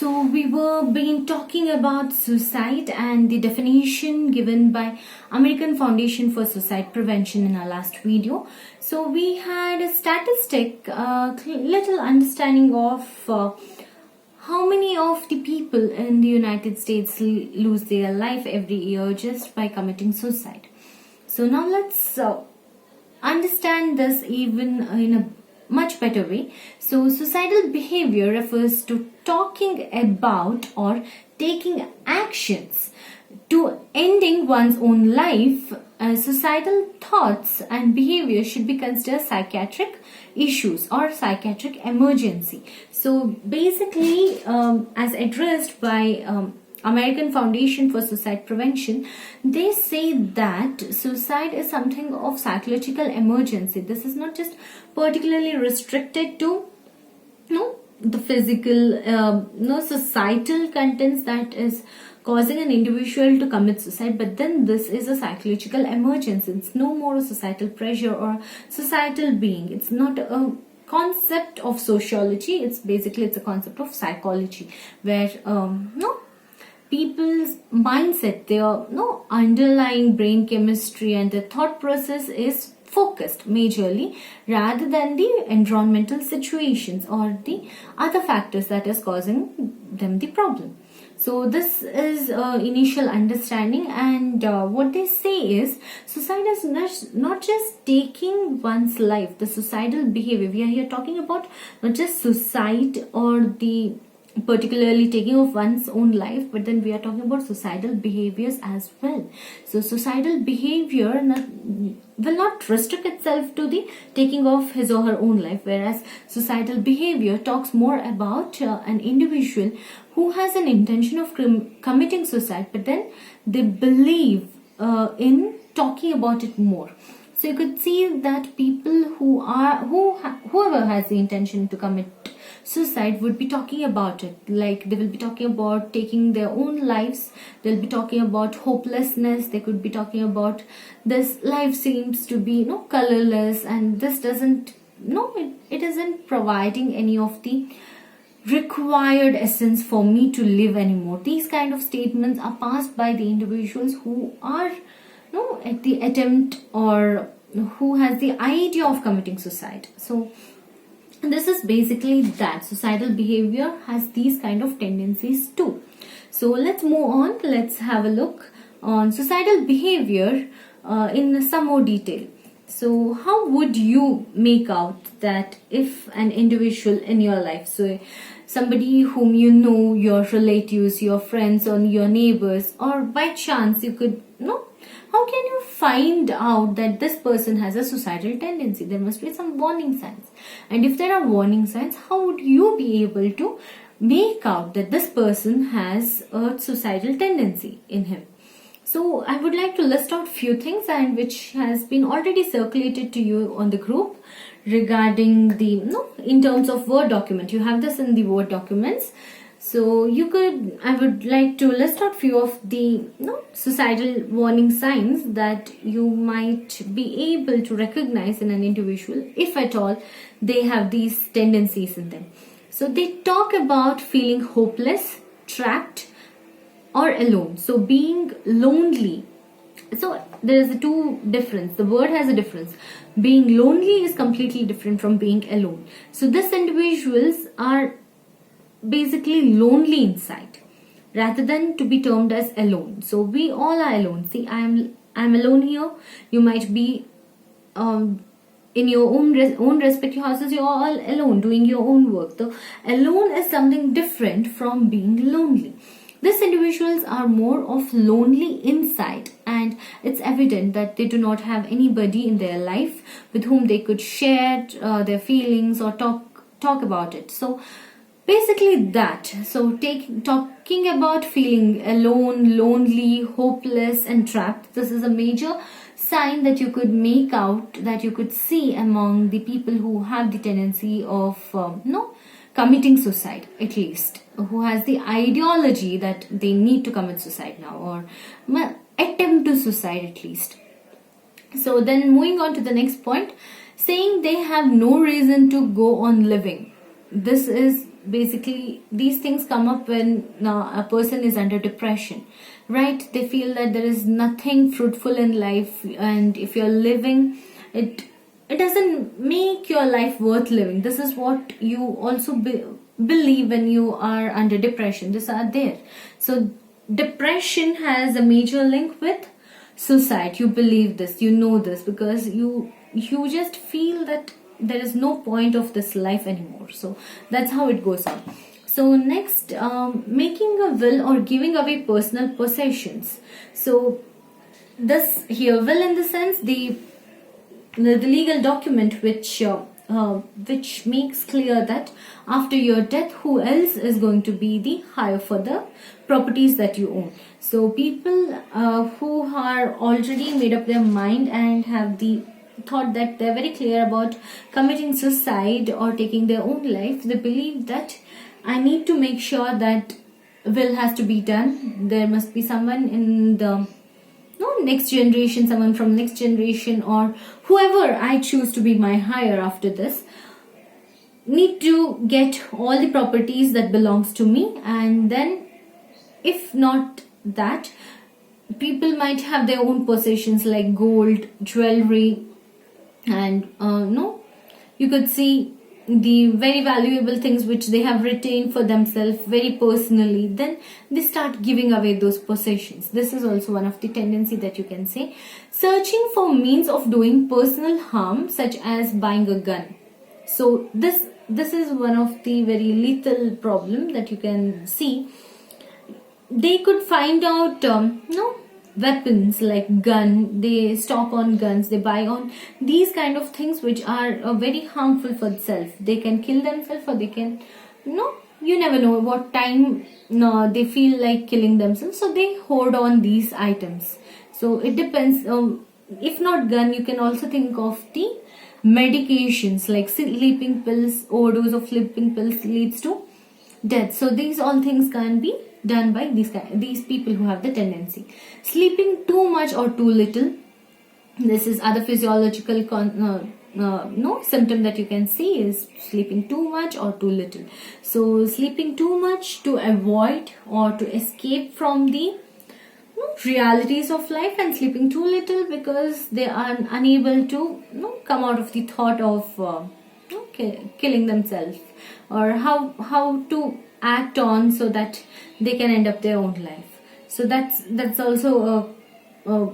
So we were been talking about suicide and the definition given by American Foundation for Suicide Prevention in our last video. So we had a statistic, little understanding of how many of the people in the United States lose their life every year just by committing suicide. So now let's understand this even in a much better way. So suicidal behavior refers to talking about or taking actions to ending one's own life. Suicidal thoughts and behavior should be considered psychiatric issues or psychiatric emergency. So basically, as addressed by American Foundation for Suicide Prevention, they say that suicide is something of psychological emergency. This is not just particularly restricted to the physical, societal contents that is causing an individual to commit suicide, but then this is a psychological emergency. It's no more a societal pressure or societal being. It's not a concept of sociology. It's a concept of psychology where people's mindset, their underlying brain chemistry and their thought process is focused majorly rather than the environmental situations or the other factors that is causing them the problem. So this is initial understanding, and what they say is suicide is not just taking one's life. The suicidal behavior, we are here talking about not just suicide or the particularly taking of one's own life, but then we are talking about suicidal behaviors as well. So suicidal behavior will not restrict itself to the taking of his or her own life, whereas suicidal behavior talks more about an individual who has an intention of committing suicide, but then they believe in talking about it more. So you could see that people whoever has the intention to commit suicide would be talking about it. Like they will be talking about taking their own lives. They'll be talking about hopelessness. They could be talking about this life seems to be colorless, and this doesn't it isn't providing any of the required essence for me to live anymore. These kind of statements are passed by the individuals who are at the attempt or who has the idea of committing suicide. So this is basically that suicidal behavior has these kind of tendencies too. So let's move on. Let's have a look on suicidal behavior in some more detail. So how would you make out that if an individual in your life, so somebody whom you know, your relatives, your friends or your neighbors, or by chance you could how can you find out that this person has a suicidal tendency? There must be some warning signs. And if there are warning signs, how would you be able to make out that this person has a suicidal tendency in him? So I would like to list out few things, and which has been already circulated to you on the group regarding the in terms of Word document. You have this in the Word documents. So I would like to list out few of the suicidal warning signs that you might be able to recognize in an individual, if at all they have these tendencies in them. So they talk about feeling hopeless, trapped, or alone. So being lonely. So there is a two difference. The word has a difference. Being lonely is completely different from being alone. So these individuals are basically lonely inside rather than to be termed as alone. So we all are alone. See, I'm alone here. You might be in your own respective houses. You're all alone doing your own work. So alone is something different from being lonely. These individuals are more of lonely inside, and it's evident that they do not have anybody in their life with whom they could share their feelings or talk about it. So basically that. So talking about feeling alone, lonely, hopeless and trapped, this is a major sign that you could make out, that you could see among the people who have the tendency of committing suicide, at least, who has the ideology that they need to commit suicide now or attempt to suicide at least. So then moving on to the next point, saying they have no reason to go on living. This is basically these things come up when a person is under depression, right? They feel that there is nothing fruitful in life, and if you're living it, it doesn't make your life worth living. This is what you also believe when you are under depression. These are there. So depression has a major link with suicide. You believe this, you know this, because you just feel that there is no point of this life anymore. So that's how it goes on. So next, making a will or giving away personal possessions. So this here, will in the sense the legal document which makes clear that after your death, who else is going to be the hire for the properties that you own. So people who are already made up their mind and have the thought that they're very clear about committing suicide or taking their own life, they believe that I need to make sure that will has to be done. There must be someone in the next generation, someone from next generation, or whoever I choose to be my hire after this, need to get all the properties that belongs to me. And then if not that, people might have their own possessions like gold, jewelry, and you could see the very valuable things which they have retained for themselves very personally. Then they start giving away those possessions. This is also one of the tendency that you can say. Searching for means of doing personal harm, such as buying a gun. So this is one of the very lethal problem that you can see. They could find out weapons like gun, they stock on guns, they buy on these kind of things which are very harmful for self. They can kill themselves, or they can you never know what time they feel like killing themselves, so they hoard on these items. So it depends. If not gun, you can also think of the medications like sleeping pills. Overdose of sleeping pills leads to death. So these all things can be done by these people who have the tendency. Sleeping too much or too little. This is other physiological symptom that you can see is sleeping too much or too little. So sleeping too much to avoid or to escape from the realities of life, and sleeping too little because they are unable to come out of the thought of killing themselves, or how to act on so that they can end up their own life. So that's also a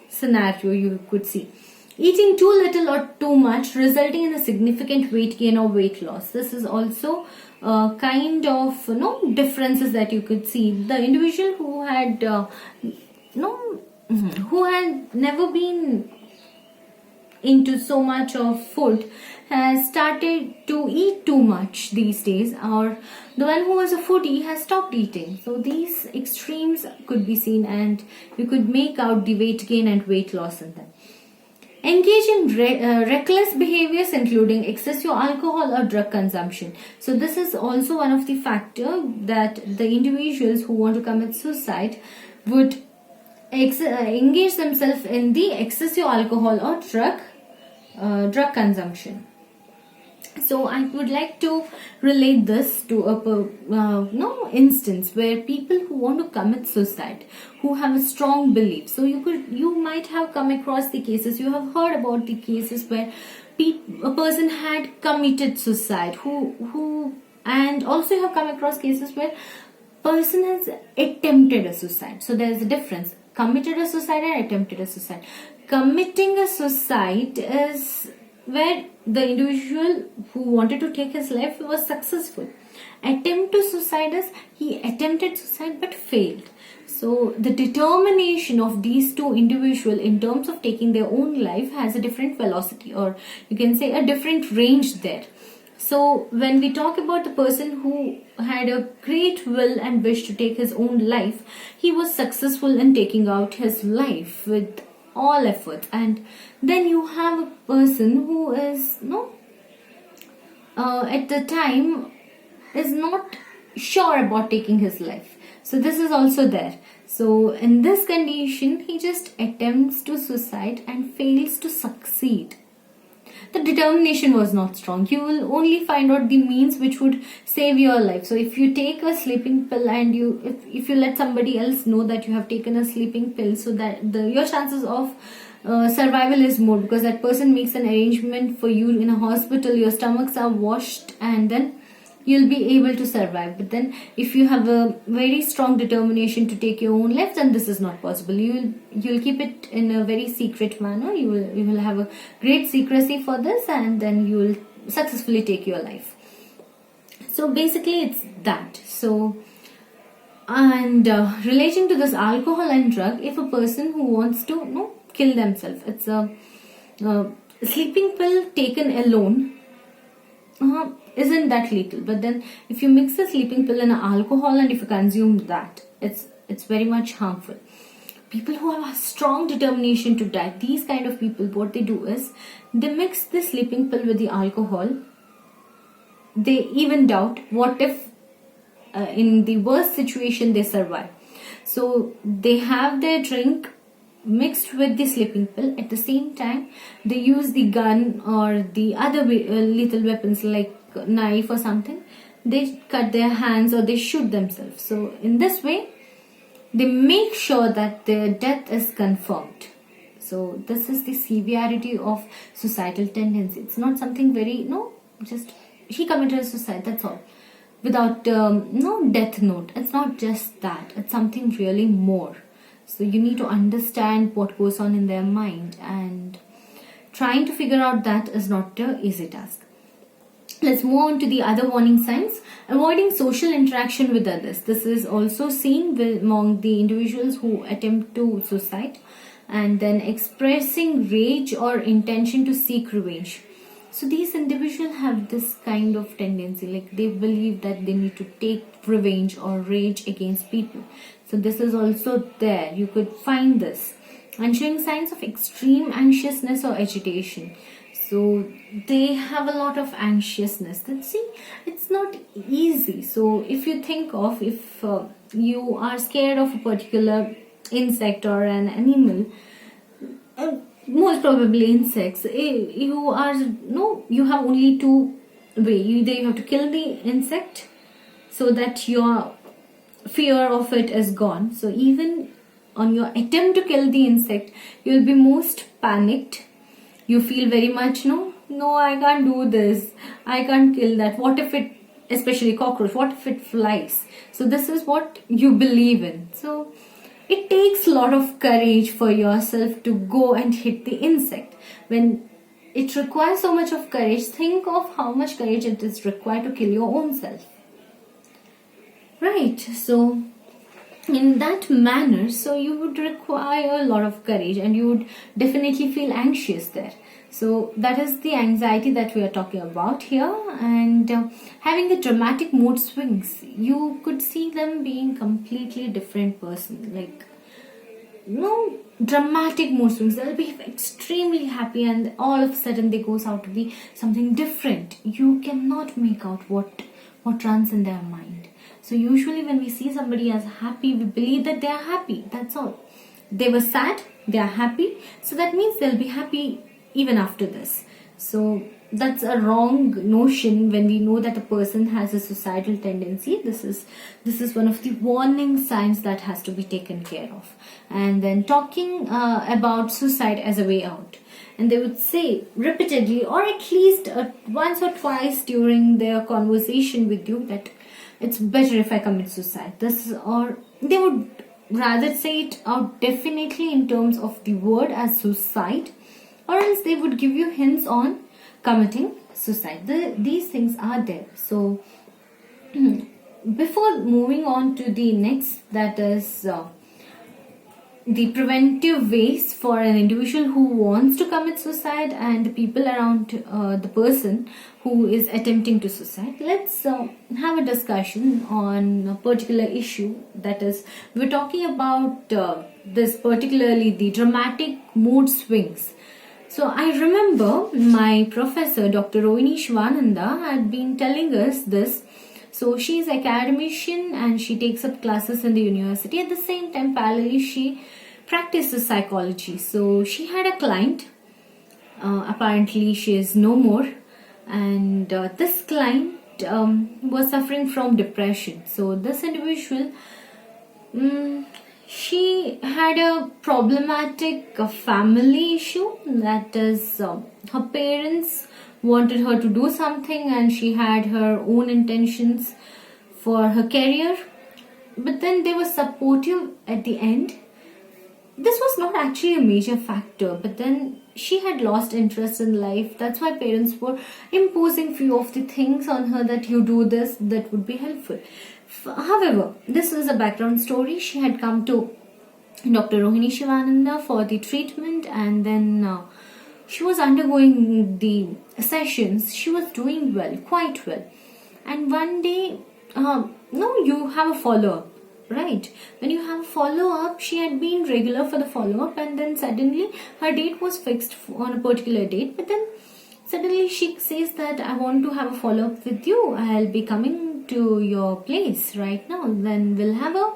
scenario you could see. Eating too little or too much, resulting in a significant weight gain or weight loss. This is also kind of differences that you could see. The individual who had who had never been into so much of food has started to eat too much these days, or the one who was a foodie has stopped eating. So these extremes could be seen, and you could make out the weight gain and weight loss in them. Engage in reckless behaviors, including excessive alcohol or drug consumption. So this is also one of the factors that the individuals who want to commit suicide would engage themselves in the excessive alcohol or drug consumption. So I would like to relate this to a instance where people who want to commit suicide, who have a strong belief. So you might have come across the cases, you have heard about the cases where a person had committed suicide, and also you have come across cases where person has attempted a suicide. So there is a difference. Committed a suicide and attempted a suicide. Committing a suicide is where the individual who wanted to take his life was successful. Attempt to suicide is he attempted suicide but failed. So the determination of these two individuals in terms of taking their own life has a different velocity, or you can say a different range there. So when we talk about the person who had a great will and wish to take his own life, he was successful in taking out his life with all efforts. And then you have a person who is at the time is not sure about taking his life. So this is also there. So in this condition, he just attempts to suicide and fails to succeed. The determination was not strong. You will only find out the means which would save your life. So if you take a sleeping pill and if you let somebody else know that you have taken a sleeping pill, so that your chances of survival is more, because that person makes an arrangement for you in a hospital, your stomachs are washed, and then you'll be able to survive. But then if you have a very strong determination to take your own life, then this is not possible. You'll keep it in a very secret manner. You will have a great secrecy for this, and then you will successfully take your life. So basically it's that. So, and relating to this alcohol and drug, if a person who wants to kill themselves, it's a sleeping pill taken alone isn't that lethal. But then if you mix a sleeping pill and alcohol, and if you consume that, it's very much harmful. People who have a strong determination to die, these kind of people, what they do is they mix the sleeping pill with the alcohol. They even doubt what if in the worst situation they survive. So they have their drink mixed with the sleeping pill. At the same time, they use the gun or the other lethal weapons like knife or something. They cut their hands or they shoot themselves. So in this way, they make sure that their death is confirmed. So this is the severity of suicidal tendency. It's not something very, just he committed suicide, that's all. Without no death note. It's not just that. It's something really more. So you need to understand what goes on in their mind, and trying to figure out that is not an easy task. Let's move on to the other warning signs. Avoiding social interaction with others. This is also seen among the individuals who attempt to suicide. And then expressing rage or intention to seek revenge. So these individuals have this kind of tendency, like they believe that they need to take revenge or rage against people. So this is also there. You could find this. And showing signs of extreme anxiousness or agitation. So they have a lot of anxiousness. See, it's not easy. So if you think of, if you are scared of a particular insect or an animal, most probably insects, you have only two ways. Either you have to kill the insect so that your fear of it is gone. So even on your attempt to kill the insect, you will be most panicked. You feel very much, no, I can't do this. I can't kill that. What if it, especially cockroach, what if it flies? So this is what you believe in. So it takes a lot of courage for yourself to go and hit the insect. When it requires so much of courage, think of how much courage it is required to kill your own self. Right, so in that manner, so you would require a lot of courage, and you would definitely feel anxious there. So that is the anxiety that we are talking about here. And having the dramatic mood swings, you could see them being completely different person, like dramatic mood swings. They'll be extremely happy, and all of a sudden they goes out to be something different. You cannot make out what runs in their mind. So usually when we see somebody as happy, we believe that they are happy. That's all. They were sad, they are happy. So that means they'll be happy even after this. So that's a wrong notion when we know that a person has a suicidal tendency. This is one of the warning signs that has to be taken care of. And then talking about suicide as a way out. And they would say repeatedly, or at least once or twice during their conversation with you, that it's better if I commit suicide. Or they would rather say it out definitely in terms of the word as suicide, or else they would give you hints on committing suicide. These things are there. So before moving on to the next, that is the preventive ways for an individual who wants to commit suicide and the people around the person who is attempting to suicide, let's have a discussion on a particular issue. That is, we're talking about this particularly the dramatic mood swings. So I remember my professor, Dr. Rohini Shivananda, had been telling us this. So she is an academician and she takes up classes in the university. At the same time, parallelly, she practices psychology. So she had a client apparently she is no more, and this client was suffering from depression. So this individual, she had a problematic family issue, that is, her parents wanted her to do something and she had her own intentions for her career, but then they were supportive at the end. This was not actually a major factor, but then she had lost interest in life. That's why parents were imposing few of the things on her, that you do this, that would be helpful. However, this is a background story. She had come to Dr. Rohini Shivananda for the treatment, and then she was undergoing the sessions. She was doing well, quite well. And one day, no, you have a follow-up, right? When you have a follow-up, she had been regular for the follow-up, and then suddenly her date was fixed on a particular date, but then suddenly she says that I want to have a follow-up with you. I'll be coming to your place right now. Then we'll have a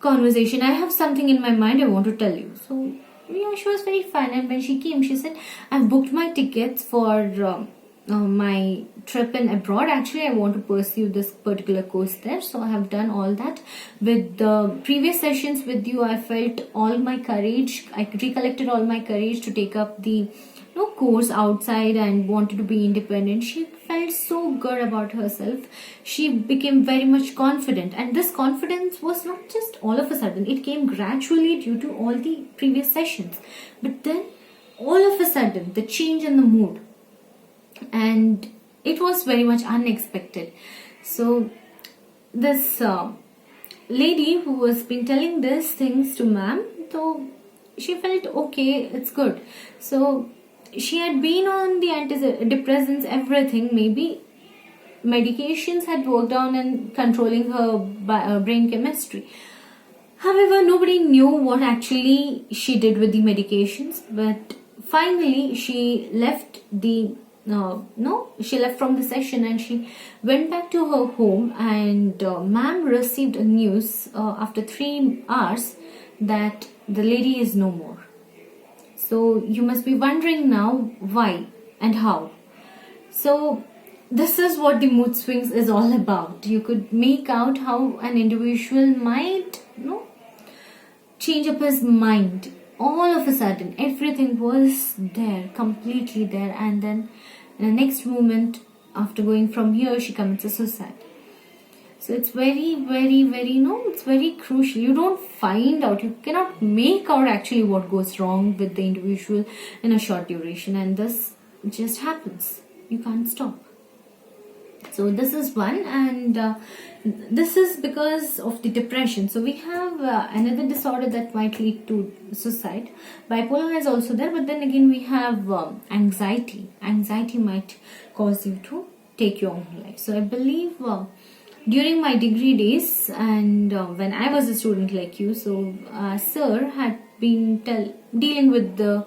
conversation. I have something in my mind I want to tell you. So yeah, she was very fine. And when she came, she said, I've booked my tickets for my trip in abroad. Actually, I want to pursue this particular course there. So I have done all that. With the previous sessions with you, I felt all my courage. I recollected all my courage to take up the course outside and wanted to be independent. She felt so good about herself. She became very much confident, and this confidence was not just all of a sudden. It came gradually due to all the previous sessions, but then all of a sudden the change in the mood, and it was very much unexpected. So this lady who was been telling these things to ma'am, so she felt okay, it's good. So she had been on the antidepressants, everything. Maybe medications had worked on in controlling her brain chemistry. However, nobody knew what actually she did with the medications. But finally, she left she left from the session and she went back to her home. And ma'am received a news after 3 hours that the lady is no more. So you must be wondering now why and how. So this is what the mood swings is all about. You could make out how an individual might change up his mind. All of a sudden, everything was there, completely there, and then in the next moment, after going from here, she commits a suicide. So it's very, very, very, it's very crucial. You don't find out, you cannot make out actually what goes wrong with the individual in a short duration, and this just happens. You can't stop. So this is one, and this is because of the depression. So we have another disorder that might lead to suicide. Bipolar is also there, but then again we have anxiety. Anxiety might cause you to take your own life. So I believe during my degree days, and when I was a student like you, so sir had been dealing with the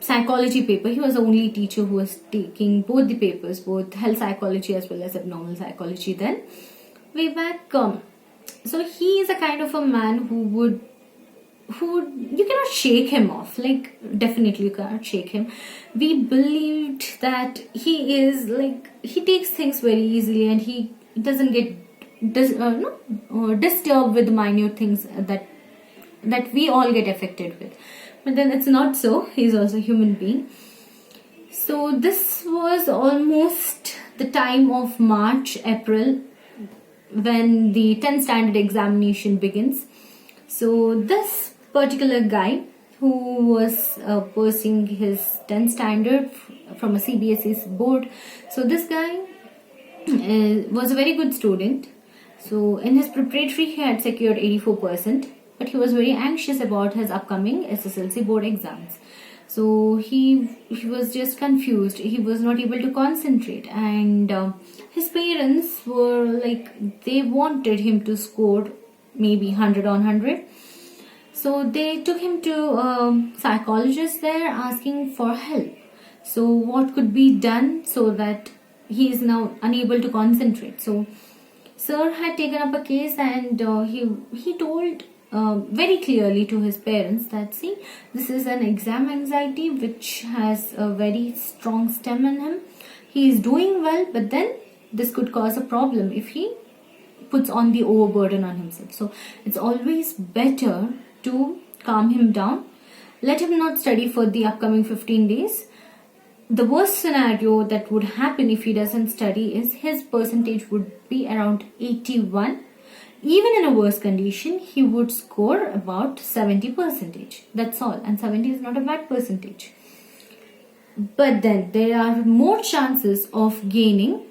psychology paper. He was the only teacher who was taking both the papers, both health psychology as well as abnormal psychology then, way back. So he is a kind of a man who would you cannot shake him off. Like, definitely you cannot shake him. We believed that he is like, he takes things very easily and he doesn't get disturbed with minute things that we all get affected with. But then it's not so. He's also a human being. So this was almost the time of March, April, when the 10th standard examination begins. So this particular guy who was pursuing his 10th standard from a CBSE board. So this guy was a very good student. So in his preparatory he had secured 84%, but he was very anxious about his upcoming SSLC board exams. So he was just confused. He was not able to concentrate, and his parents were like, they wanted him to score maybe 100 on 100. So they took him to a psychologist there asking for help. So what could be done so that he is now unable to concentrate. So sir had taken up a case, and he told very clearly to his parents that, see, this is an exam anxiety which has a very strong stem in him. He is doing well, but then this could cause a problem if he puts on the overburden on himself. So it's always better to calm him down. Let him not study for the upcoming 15 days. The worst scenario that would happen if he doesn't study is his percentage would be around 81. Even in a worse condition, he would score about 70%. That's all. And 70 is not a bad percentage. But then there are more chances of gaining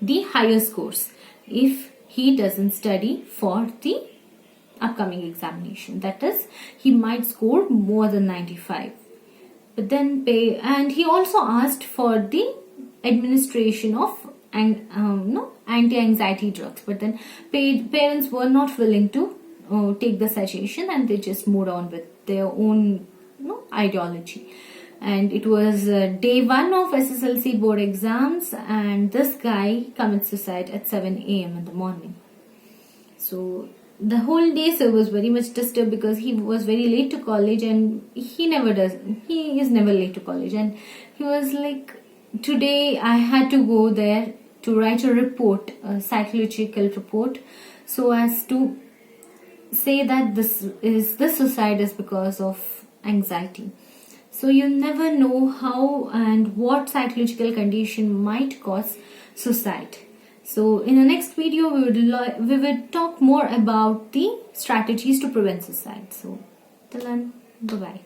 the higher scores if he doesn't study for the upcoming examination. That is, he might score more than 95. But then and he also asked for the administration of anti-anxiety drugs. But then parents were not willing to take the suggestion, and they just moved on with their own ideology. And it was day 1 of SSLC board exams, and this guy commits suicide at 7 a.m. in the morning. So the whole day sir was very much disturbed because he was very late to college, and he is never late to college. And he was like, today I had to go there to write a report, a psychological report, so as to say that this suicide is because of anxiety. So you never know how and what psychological condition might cause suicide. So in the next video, we will talk more about the strategies to prevent suicide. So till then, bye-bye.